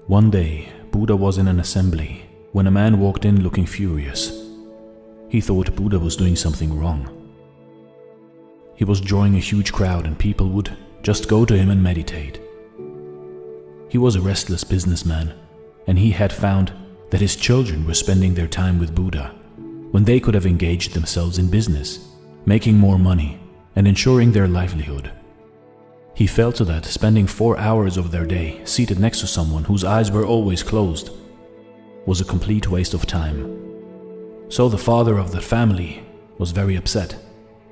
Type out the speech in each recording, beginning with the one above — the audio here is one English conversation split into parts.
One day, Buddha was in an assembly when a man walked in looking furious. He thought Buddha was doing something wrong. He was drawing a huge crowd and people would just go to him and meditate. He was a restless businessman, and he had found that his children were spending their time with Buddha when they could have engaged themselves in business, making more money and ensuring their livelihood. He felt to that spending 4 hours of their day seated next to someone whose eyes were always closed was a complete waste of time. So the father of the family was very upset,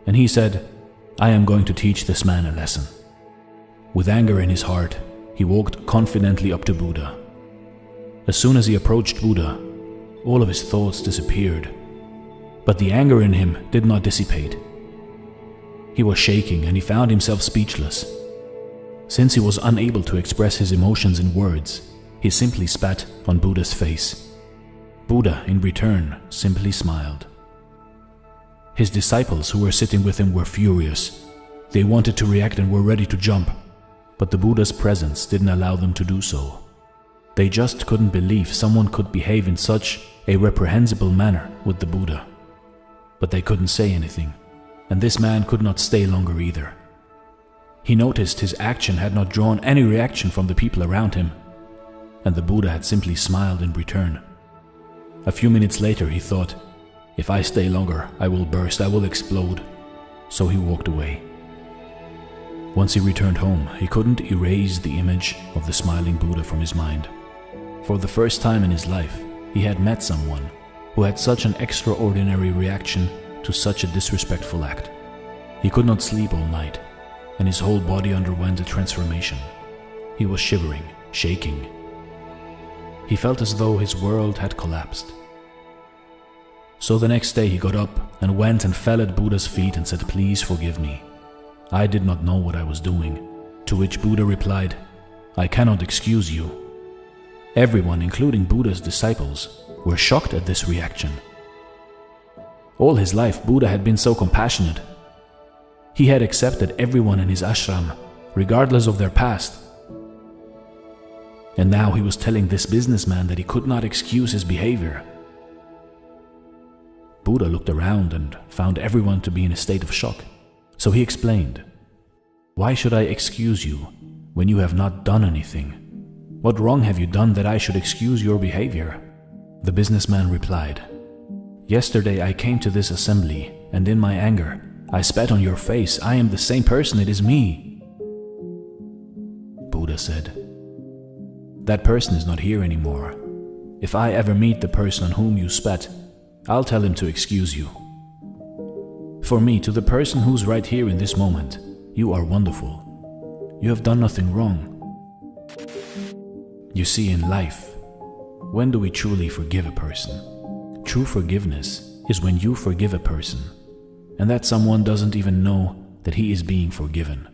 and he said, "I am going to teach this man a lesson." With anger in his heart, he walked confidently up to Buddha. As soon as he approached Buddha, all of his thoughts disappeared, but the anger in him did not dissipate. He was shaking and he found himself speechless. Since he was unable to express his emotions in words, he simply spat on Buddha's face. Buddha, in return, simply smiled. His disciples who were sitting with him were furious. They wanted to react and were ready to jump, but the Buddha's presence didn't allow them to do so. They just couldn't believe someone could behave in such a reprehensible manner with the Buddha. But they couldn't say anything, and this man could not stay longer either. He noticed his action had not drawn any reaction from the people around him, and the Buddha had simply smiled in return. A few minutes later he thought, "If I stay longer, I will burst, I will explode." So he walked away. Once he returned home, he couldn't erase the image of the smiling Buddha from his mind. For the first time in his life, he had met someone who had such an extraordinary reaction to such a disrespectful act. He could not sleep all night, and his whole body underwent a transformation. He was shivering, shaking. He felt as though his world had collapsed. So the next day he got up and went and fell at Buddha's feet and said, "Please forgive me. I did not know what I was doing." To which Buddha replied, "I cannot excuse you." Everyone, including Buddha's disciples, were shocked at this reaction. All his life, Buddha had been so compassionate. He had accepted everyone in his ashram, regardless of their past. And now he was telling this businessman that he could not excuse his behavior. Buddha looked around and found everyone to be in a state of shock. So he explained, "Why should I excuse you when you have not done anything? What wrong have you done that I should excuse your behavior?" The businessman replied, "Yesterday I came to this assembly, and in my anger, I spat on your face. I am the same person, it is me." Buddha said, "That person is not here anymore. If I ever meet the person on whom you spat, I'll tell him to excuse you. For me, to the person who's right here in this moment, you are wonderful. You have done nothing wrong." You see, in life, when do we truly forgive a person? True forgiveness is when you forgive a person, and that someone doesn't even know that he is being forgiven.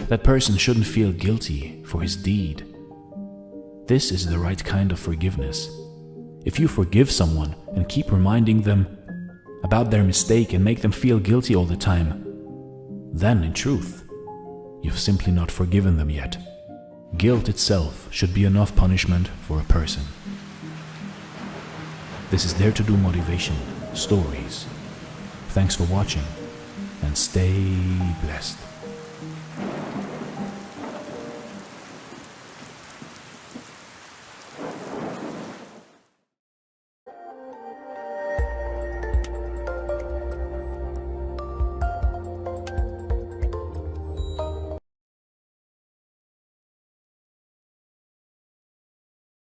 That person shouldn't feel guilty for his deed. This is the right kind of forgiveness. If you forgive someone and keep reminding them about their mistake and make them feel guilty all the time, then, in truth, you've simply not forgiven them yet. Guilt itself should be enough punishment for a person. This is Dare to Do Motivation Stories. Thanks for watching, and stay blessed.